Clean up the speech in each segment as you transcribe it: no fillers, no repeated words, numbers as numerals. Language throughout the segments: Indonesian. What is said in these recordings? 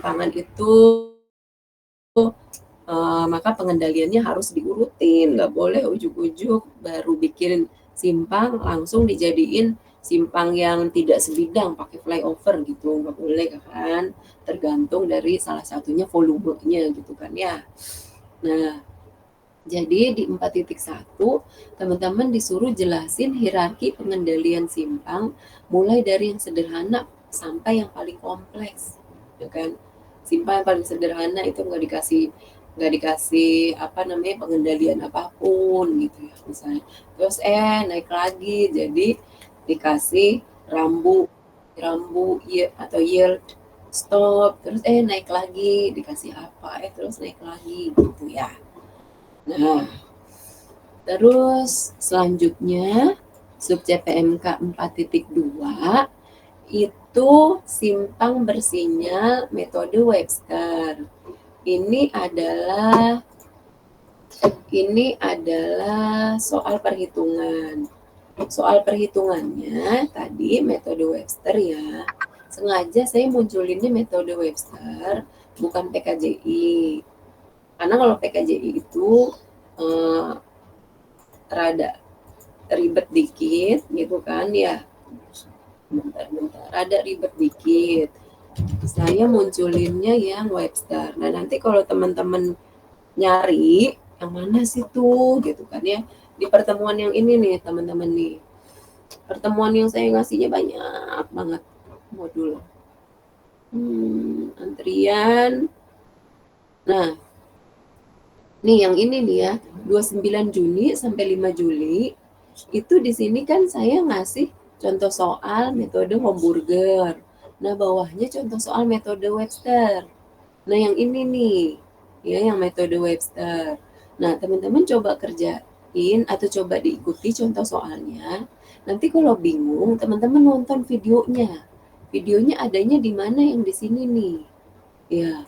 persimpangan itu maka pengendaliannya harus diurutin, nggak boleh ujuk-ujuk baru bikin simpang langsung dijadiin simpang yang tidak sebidang pakai flyover gitu, nggak boleh kan, tergantung dari salah satunya volumenya gitu kan ya. Nah, jadi di 4.1 teman-teman disuruh jelasin hierarki pengendalian simpang mulai dari yang sederhana sampai yang paling kompleks, ya kan. Simpang yang paling sederhana itu nggak dikasih apa namanya pengendalian apapun gitu ya misalnya. Terus naik lagi jadi dikasih rambu rambu atau yield stop, terus naik lagi dikasih apa terus naik lagi gitu ya. Nah, terus selanjutnya sub CPMK 4.2 itu simpang bersinyal metode Webster. Ini adalah soal perhitungan. Soal perhitungannya tadi metode Webster ya. Sengaja saya munculinnya metode Webster bukan PKJI. Karena kalau PKJI itu rada ribet dikit gitu kan ya. Bentar, rada ribet dikit. Saya munculinnya yang Webster. Nah, nanti kalau teman-teman nyari yang mana sih tuh gitu kan ya. Di pertemuan yang ini nih teman-teman nih. Pertemuan yang saya ngasihnya banyak banget modul. Antrian. Nah, nih yang ini nih ya, 29 Juni sampai 5 Juli itu di sini kan saya ngasih contoh soal metode Homburger. Nah, bawahnya contoh soal metode Webster. Nah, yang ini nih, ya yang metode Webster. Nah, teman-teman coba kerjain atau coba diikuti contoh soalnya. Nanti kalau bingung, teman-teman nonton videonya. Videonya adanya di mana yang di sini nih. Ya,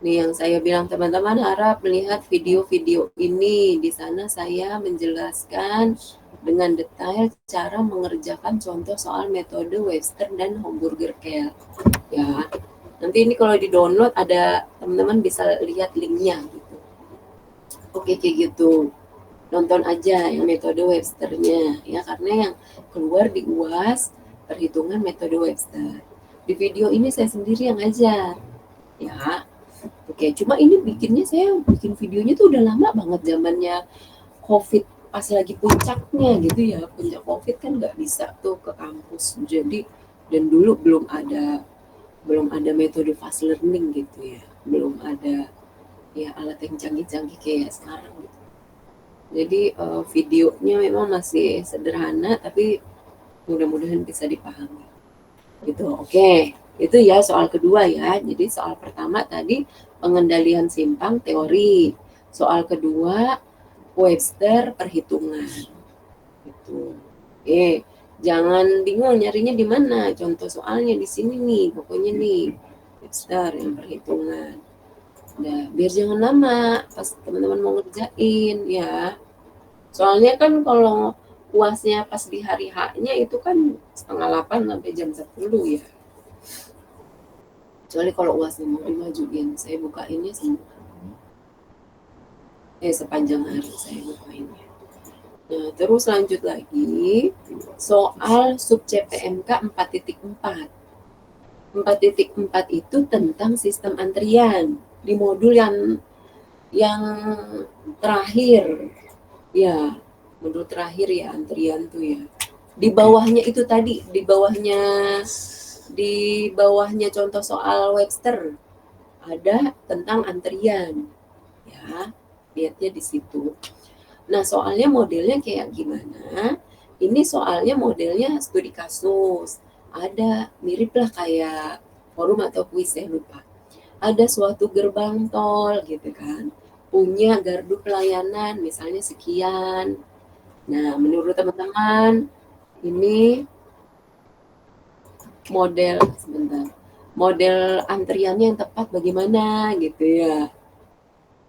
nih yang saya bilang teman-teman harap melihat video-video ini. Di sana saya menjelaskan dengan detail cara mengerjakan contoh soal metode Webster dan Homburger Care. Ya, nanti ini kalau di-download ada teman-teman bisa lihat linknya gitu. Oke, kayak gitu. Nonton aja yang metode Websternya ya, karena yang keluar di UAS perhitungan metode Webster. Di video ini saya sendiri yang ngajar. Ya. Oke, cuma ini saya bikin videonya tuh udah lama banget zamannya COVID pas lagi puncaknya gitu ya. Puncak COVID kan nggak bisa tuh ke kampus. Jadi dan dulu belum ada metode fast learning gitu ya. Belum ada ya alat yang canggih-canggih kayak sekarang gitu. Jadi videonya memang masih sederhana tapi mudah-mudahan bisa dipahami. Gitu. Oke. Itu ya soal kedua ya. Jadi soal pertama tadi pengendalian simpang teori. Soal kedua Webster perhitungan. Gitu. Oke, jangan bingung nyarinya di mana. Contoh soalnya di sini nih, pokoknya nih Webster yang perhitungan. Nah, biar jangan lama pas teman-teman mau ngerjain ya. Soalnya kan kalau UASnya pas di hari H-nya itu kan 7:30 sampai jam 10 ya. Kecuali kalau UASnya mau dimajuin, saya bukainnya semua. Sepanjang hari saya bukainnya. Nah, terus lanjut lagi soal sub CPMK 4.4. 4.4 itu tentang sistem antrian di modul yang terakhir. Ya, modul terakhir ya antrian tuh ya. Di bawahnya itu tadi, di bawahnya contoh soal Webster ada tentang antrian. Ya, lihatnya di situ. Nah, soalnya modelnya kayak gimana? Ini soalnya modelnya studi kasus. Ada mirip lah kayak forum atau kuis, saya lupa. Ada suatu gerbang tol gitu kan. Punya gardu pelayanan misalnya sekian. Nah, menurut teman-teman ini model antriannya yang tepat bagaimana gitu ya.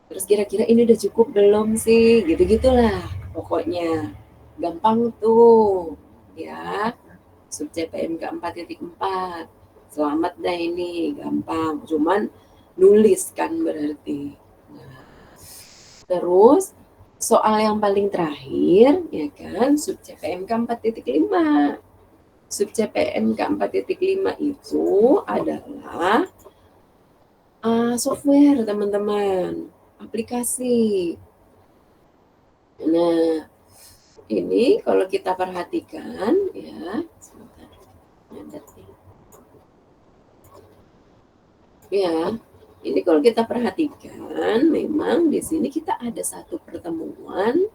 Terus kira-kira ini udah cukup belum sih? Gitu-gitulah pokoknya. Gampang tuh ya. Sub CPMK 4.4. selamat dah ini, gampang. Cuman nulis kan berarti. Nah, terus soal yang paling terakhir, ya kan, sub CPMK 4.5. Sub CPMK 4.5 itu adalah software, teman-teman, aplikasi. Nah, ini kalau kita perhatikan, ya, sebentar, ya, ini kalau kita perhatikan, memang di sini kita ada satu pertemuan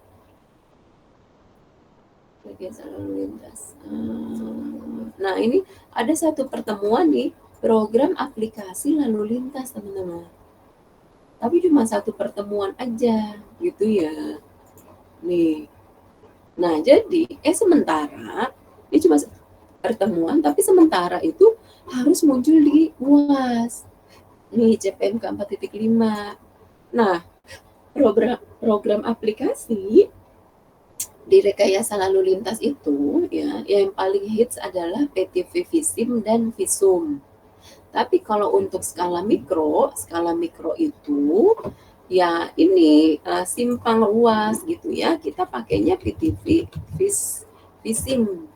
rekayasa lalu lintas. Nah, ini ada satu pertemuan nih, program aplikasi lalu lintas, teman-teman. Tapi cuma satu pertemuan aja, gitu ya. Nih. Nah, jadi, sementara, ini cuma pertemuan, tapi sementara itu harus muncul di UAS. Nih, CPMK 4.5. Nah, program aplikasi di rekayasa lalu lintas itu, ya, yang paling hits adalah PTV Visim dan Visum. Tapi kalau untuk skala mikro itu ya ini simpang ruas gitu ya, kita pakainya PTV Visim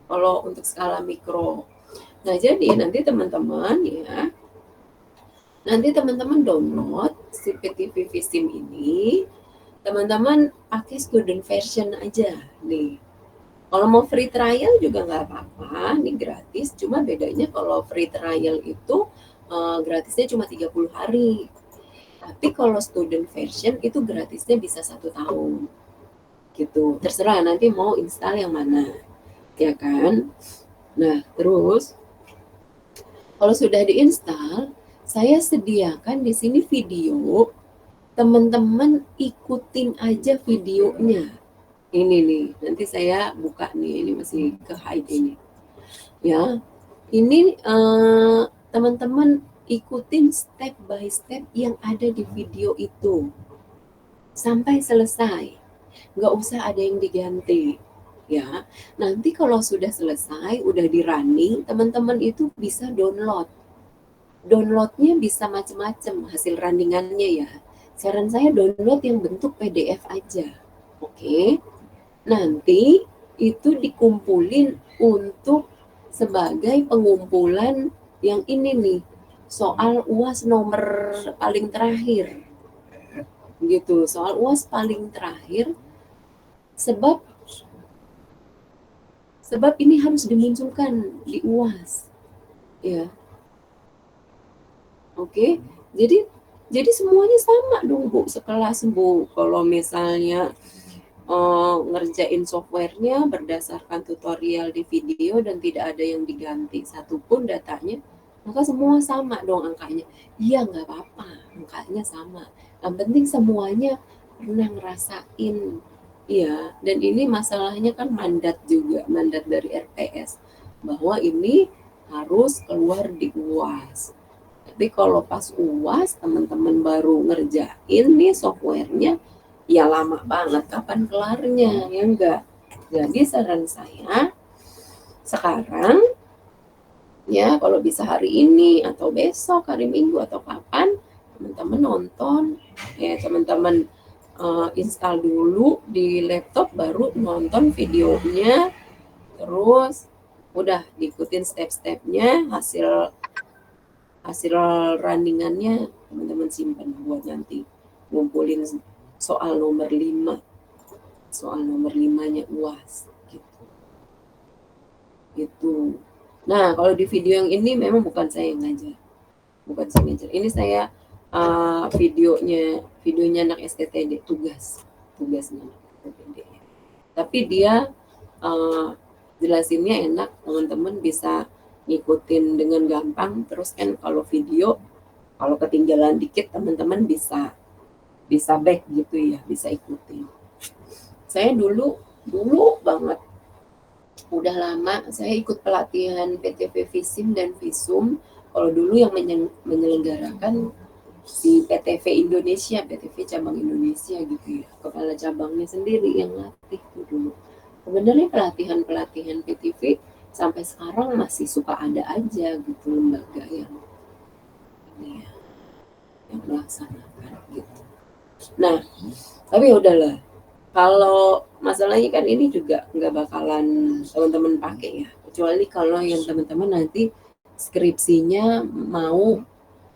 kalau untuk skala mikro. Nah, jadi nanti teman-teman ya, download si PTV Visim ini, teman-teman pakai student version aja nih. Kalau mau free trial juga nggak apa-apa, ini gratis. Cuma bedanya kalau free trial itu gratisnya cuma 30 hari. Tapi kalau student version itu gratisnya bisa 1 tahun. Gitu. Terserah nanti mau install yang mana. Ya kan? Nah, terus kalau sudah diinstal, saya sediakan di sini video. Teman-teman ikutin aja videonya. Ini nih, nanti saya buka nih, ini masih ke hide ini. Ya, ini teman-teman ikutin step by step yang ada di video itu. Sampai selesai. Nggak usah ada yang diganti. Ya, nanti kalau sudah selesai, udah di running, teman-teman itu bisa download. Downloadnya bisa macam-macam hasil runningannya ya. Saran saya download yang bentuk PDF aja. Oke. Nanti itu dikumpulin untuk sebagai pengumpulan yang ini nih, soal UAS nomor paling terakhir. Gitu, soal UAS paling terakhir, sebab ini harus dimunculkan di UAS. Ya. Oke. Jadi semuanya sama dong, Bu, sekelas, Bu. Kalau misalnya ngerjain softwarenya berdasarkan tutorial di video dan tidak ada yang diganti satupun datanya, maka semua sama dong angkanya. Iya, nggak apa-apa, angkanya sama. Yang penting semuanya pernah ngerasain. Iya, dan ini masalahnya kan mandat juga, mandat dari RPS, bahwa ini harus keluar di UAS. Tapi kalau pas UAS, teman-teman baru ngerjain nih softwarenya, ya lama banget kapan kelarnya, ya enggak. Jadi saran saya sekarang ya, kalau bisa hari ini atau besok, hari Minggu atau kapan, teman-teman nonton ya, teman-teman install dulu di laptop, baru nonton videonya, terus udah diikutin step-stepnya, hasil runningannya teman-teman simpan buat nanti ngumpulin soal nomor 5, soal nomor 5-nya UAS gitu. Nah, kalau di video yang ini memang bukan saya yang ngajar, ini saya videonya anak STTD, tugasnya anak STTD. Tapi dia jelasinnya enak, teman-teman bisa ngikutin dengan gampang. Terus kan kalau video, kalau ketinggalan dikit, teman-teman bisa back gitu ya, bisa ikutin. Saya dulu banget, udah lama saya ikut pelatihan PTV Visim dan Visum. Kalau dulu yang menyelenggarakan si PTV Indonesia, PTV cabang Indonesia gitu ya, kepala cabangnya sendiri yang latih tuh dulu. Sebenarnya pelatihan PTV sampai sekarang masih suka ada aja gitu lembaga yang ini ya, yang melaksanakan gitu. Nah, tapi udahlah. Kalau masalahnya kan ini juga nggak bakalan teman-teman pakai ya, kecuali kalau yang teman-teman nanti skripsinya mau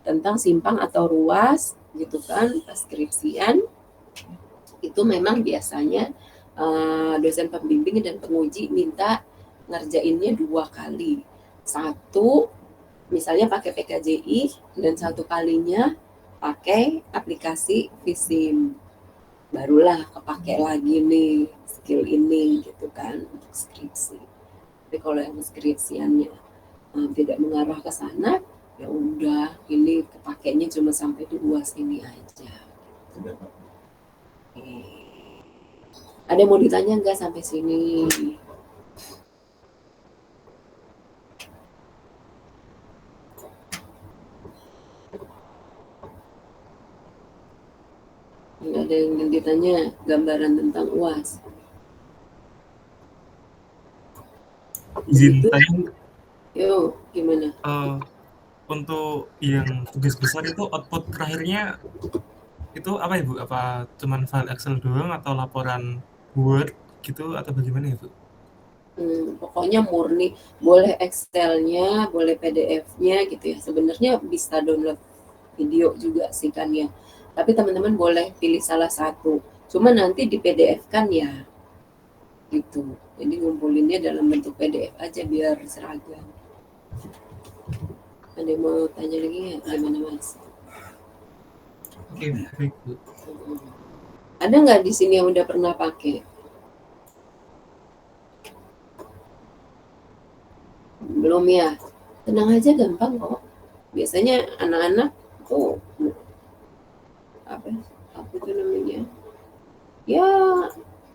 tentang simpang atau ruas gitu kan, pas skripsian itu memang biasanya dosen pembimbing dan penguji minta ngerjainnya 2 kali. Satu misalnya pakai PKJI dan satu kalinya pakai aplikasi Visim. Barulah kepake lagi nih skill ini gitu kan untuk skripsi. Tapi kalau yang skripsiannya tidak mengarah ke sana, ya udah ini kepakainya cuma sampai di ruas ini aja. Ada yang mau ditanya nggak sampai sini? Nggak ada yang ditanya gambaran tentang UAS. Izin Gitu. tanya, Yuk, gimana? untuk yang tugas besar itu output terakhirnya itu apa ya Bu? Apa cuman file Excel doang atau laporan Word gitu atau bagaimana ya Bu? Pokoknya murni boleh Excel-nya, boleh PDF-nya gitu ya. Sebenarnya bisa download video juga sih kan ya. Tapi teman-teman boleh pilih salah satu. Cuma nanti di PDF kan ya gitu. Jadi ngumpulinnya dalam bentuk PDF aja biar seragam. Ada yang mau tanya lagi nggak? Gimana Mas? Oke, baik Bu. Ada nggak di sini yang udah pernah pakai? Belum ya? Tenang aja, gampang kok. Biasanya anak-anak tuh apa itu namanya? Ya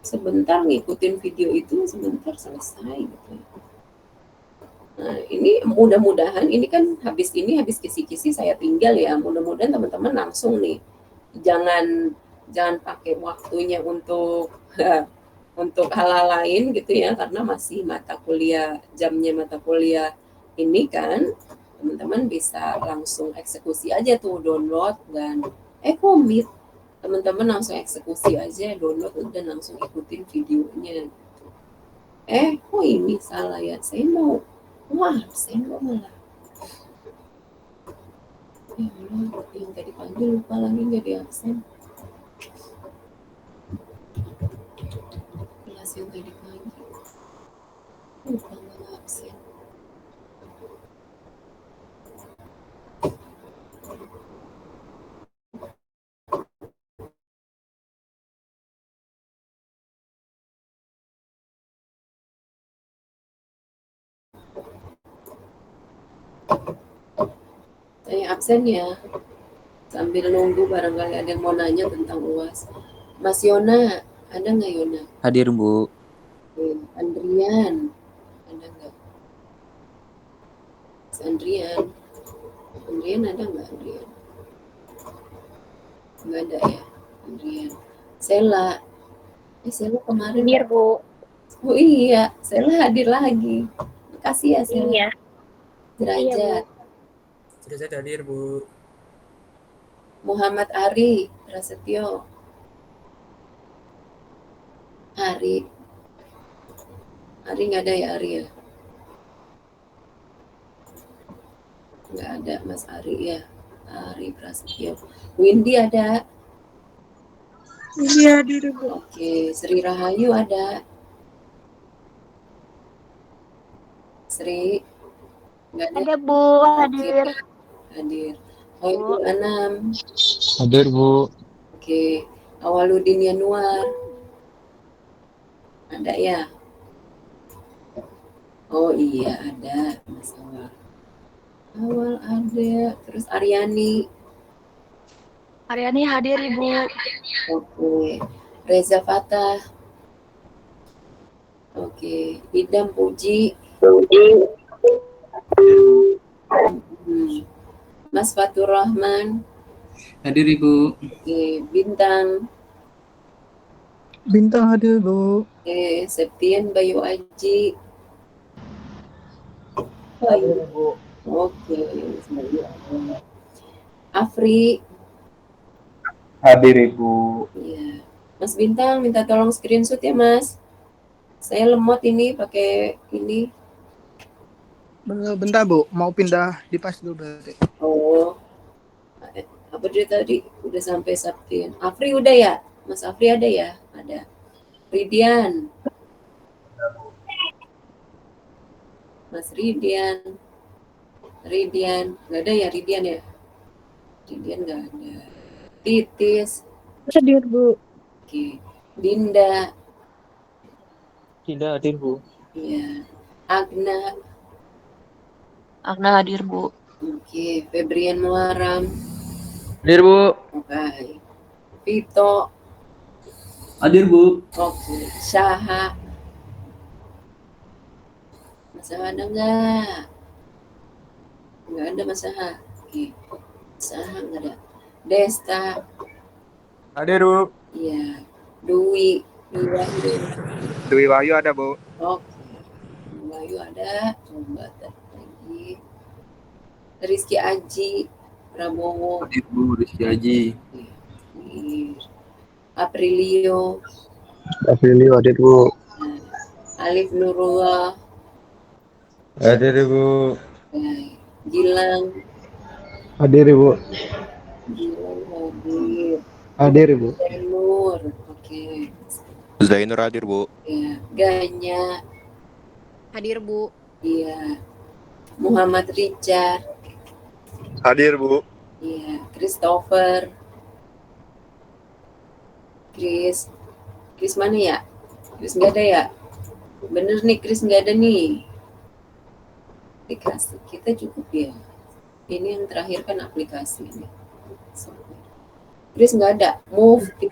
sebentar ngikutin video itu sebentar selesai gitu. Nah, ini mudah-mudahan ini kan habis kisi-kisi saya tinggal ya. Mudah-mudahan teman-teman langsung nih. Jangan pakai waktunya untuk untuk hal-hal lain gitu ya, karena masih jamnya mata kuliah ini kan teman-teman bisa langsung eksekusi aja tuh download dan komit. Teman-teman langsung eksekusi aja, download dan langsung ikutin videonya. Kok ini salah ya? Saya mau absen kok malah. Ya Allah, yang tadi pagi lupa lagi nggak di absen. Kelas yang tadi pagi lupa nggak absen. Saya absen ya. Sambil nunggu barangkali ada yang mau nanya tentang UAS. Mas Yona, ada nggak Yona? Hadir, Bu. Andrian, ada nggak? Mas Andrian ada nggak Andrian? Nggak ada ya, Andrian. Sela, Sela kemarin. Hadir, Bu. Oh iya, Sela hadir lagi. Makasih ya Sela. Iya. Derajat. Iya, Derajat hadir, Bu. Muhammad Ari Prasetyo. Ari nggak ada ya Ari ya? Nggak ada Mas Ari ya. Ari Prasetyo. Windy ada. Iya, hadir, Bu. Oke, Sri Rahayu ada. Sri nggak ada. Ada, Bu. Hadir. Hadir. Khairul Anam. Hadir, Bu. Oke. Awaludin Yanuar. Ada ya? Oh iya ada Mas Awal ada. Terus Aryani. Aryani hadir, Ibu. Oke. Reza Fatah. Oke. Idam Puji. Mas Fatur Rahman. Hadir, Ibu. Oke. Bintang hadir, Bu. Septian Bayu Aji. Hadir, Bu. Oke. Afri. Hadir Ibu. Iya. Mas Bintang minta tolong screenshot ya, Mas. Saya lemot ini pakai ini. Bentar Bu, mau pindah di pas dulu berarti. Oh. Apa dia tadi? Udah sampai Sabtin. Afri udah ya? Mas Afri ada ya? Ada. Ridian. Mas Ridian. Nggak ada ya Ridian ya? Ridian nggak ada. Titis. Hadir, Bu. Oke. Dinda. Tidak hadir Bu. Iya. Agna. Agna hadir, Bu. Oke. Febrian Muaram. Hadir Bu. Oke. Vito. Hadir Bu. Oke. Syaha. Mas Syaha ada nggak? Nggak ada Mas Syaha. Oke. Syaha nggak ada. Desta. Hadir Bu. Iya. Dwi Wahyu. Dwi Wahyu ada Bu. Oke. Dwi Wahyu ada. Coba lagi. Rizky Aji. Prabowo. Hadir Bu. Rizky Haji. Aprilio. Aprilio hadir Bu. Alif Nurullah. Hadir Ibu. Gilang. Hadir Ibu. Gilang hadir. Hadir Ibu. Zainur. Oke. Zainur hadir Bu. Ya. Ganya. Hadir Bu. Iya. Muhammad Richard. Hadir Bu. Iya. Christopher. Chris mana ya? Chris nggak ada ya? Bener nih Chris nggak ada nih. Aplikasi kita cukup ya. Ini yang terakhir kan aplikasi ini. Chris nggak ada. Mufti.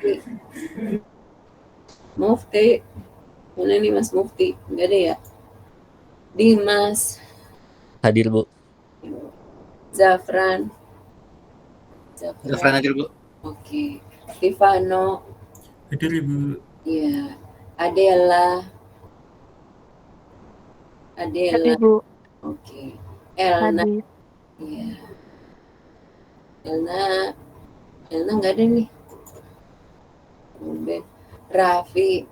Mana nih Mas Mufti? Nggak ada ya? Dimas. Hadir Bu. Zafran Zafran hadir Bu. Oke. Stefano. Hadir Ibu. Iya. Adela. Hadir, Bu. Oke. Elna. Hadir. Iya. Elna nggak ada nih. Udah. Raffi.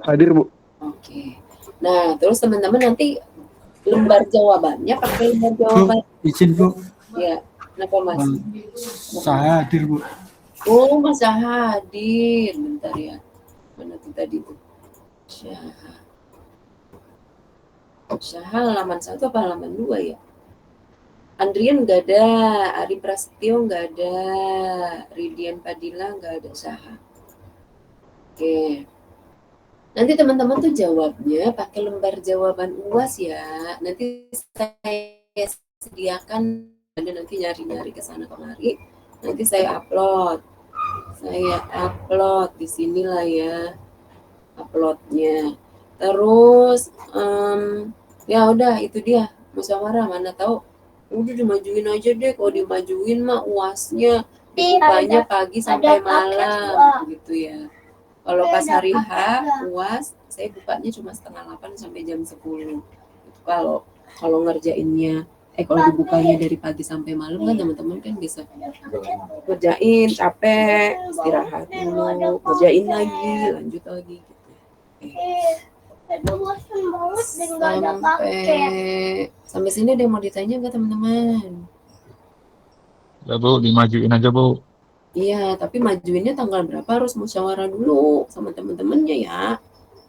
Hadir Bu. Oke. Nah, terus teman-teman nanti lembar jawabannya pakai lembar jawaban. Izin Bu, Ya. Kenapa Mas? saya hadir Bu. Oh, Mas Syaha hadir. Bentar ya. Mana tuh tadi tuh? Syaha halaman 1 apa halaman 2 ya? Andrian nggak ada, Ari Prasetyo nggak ada, Ridian Padilla nggak ada, Syaha. Oke. Nanti teman-teman tuh jawabnya pakai lembar jawaban UAS ya. Nanti saya sediakan, Anda nanti nyari-nyari ke sana kemari. Nanti saya upload di sinilah ya uploadnya. Terus ya udah itu dia musyawarah, mana tahu udah dimajuin aja deh. Kalau dimajuin mah UASnya dibukanya pagi sampai malam gitu ya. Kalau pas hari H UAS saya bukanya cuma setengah 8 sampai jam 10. Itu kalau ngerjainnya kalau dibukanya dari pagi sampai malam kan teman-teman kan bisa kerjain, capek, istirahat dulu, kerjain lagi, lanjut lagi gitu. Sampai sini ada yang mau ditanya nggak teman-teman? Ya Bu, dimajuin aja Bu. Iya, tapi majuinnya tanggal berapa harus musyawarah dulu sama teman-temannya ya.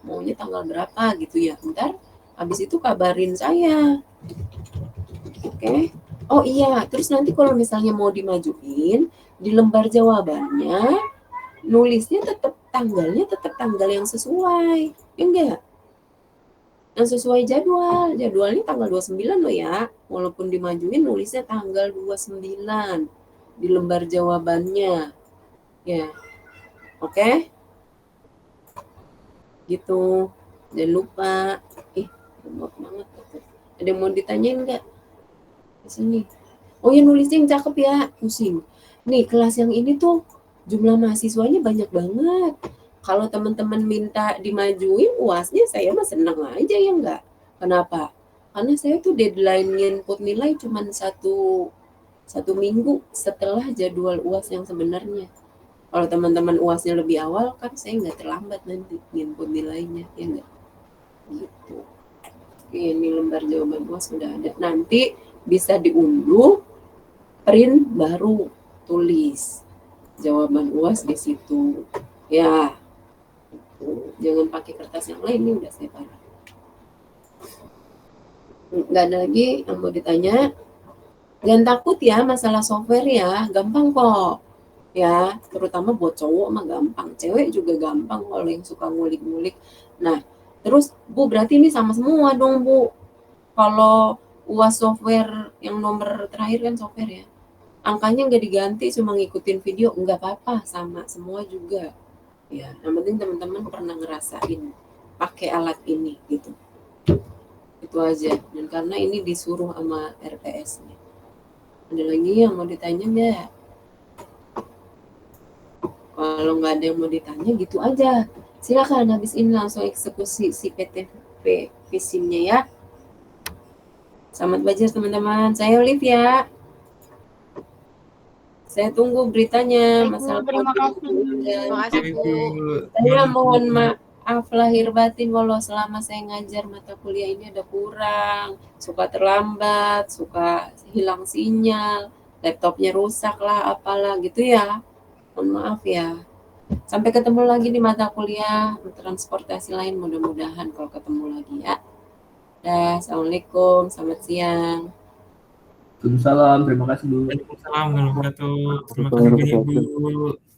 Maunya tanggal berapa gitu ya. Bentar, habis itu kabarin saya. Oke. Oh iya, terus nanti kalau misalnya mau dimajuin, di lembar jawabannya nulisnya tetap tanggal yang sesuai. Ya enggak? Yang sesuai jadwal. Jadwalnya tanggal 29 loh ya. Walaupun dimajuin nulisnya tanggal 29 di lembar jawabannya. Ya. Oke? Gitu. Jangan lupa. Lemot banget. Ada yang mau ditanyain enggak? Di sini. Oh ya, nulisnya yang cakep ya. Pusing. Nih, kelas yang ini tuh jumlah mahasiswanya banyak banget. Kalau teman-teman minta dimajuin UASnya, saya mah senang aja ya enggak. Kenapa? Karena saya tuh deadline input nilai cuma satu minggu setelah jadwal UAS yang sebenarnya. Kalau teman-teman UASnya lebih awal kan saya nggak terlambat nanti input nilainya, ya nggak? Gitu. Ini lembar jawaban UAS sudah ada. Nanti bisa diunduh, print baru tulis jawaban UAS di situ. Ya, jangan pakai kertas yang lain, ini udah saya parah. Nggak ada lagi yang mau ditanya. Jangan takut ya masalah software ya, gampang kok. Ya, terutama buat cowok mah gampang. Cewek juga gampang kalau yang suka ngulik-ngulik. Nah, terus Bu berarti ini sama semua dong Bu. Kalau UAS software yang nomor terakhir kan software ya. Angkanya nggak diganti, cuma ngikutin video, nggak apa-apa, sama semua juga. Ya, yang penting teman-teman pernah ngerasain pakai alat ini gitu. Itu aja. Dan karena ini disuruh sama RPS-nya. Ada lagi yang mau ditanya nggak? Kalau nggak ada yang mau ditanya gitu aja. Silakan habis ini langsung eksekusi si PTP visumnya ya. Selamat belajar teman-teman. Saya Olivia. Saya tunggu beritanya. Masalah terima kasih. Terima kasih, Bu. Saya mohon maaf lahir batin kalau selama saya ngajar mata kuliah ini ada kurang, suka terlambat, suka hilang sinyal, laptopnya rusak lah, apalah gitu ya. Mohon maaf ya. Sampai ketemu lagi di mata kuliah transportasi lain, mudah-mudahan kalau ketemu lagi ya. Assalamualaikum, selamat siang. Waalaikumsalam, terima kasih Bu. Waalaikumsalam warahmatullahi wabarakatuh. Terima kasih banyak Bu.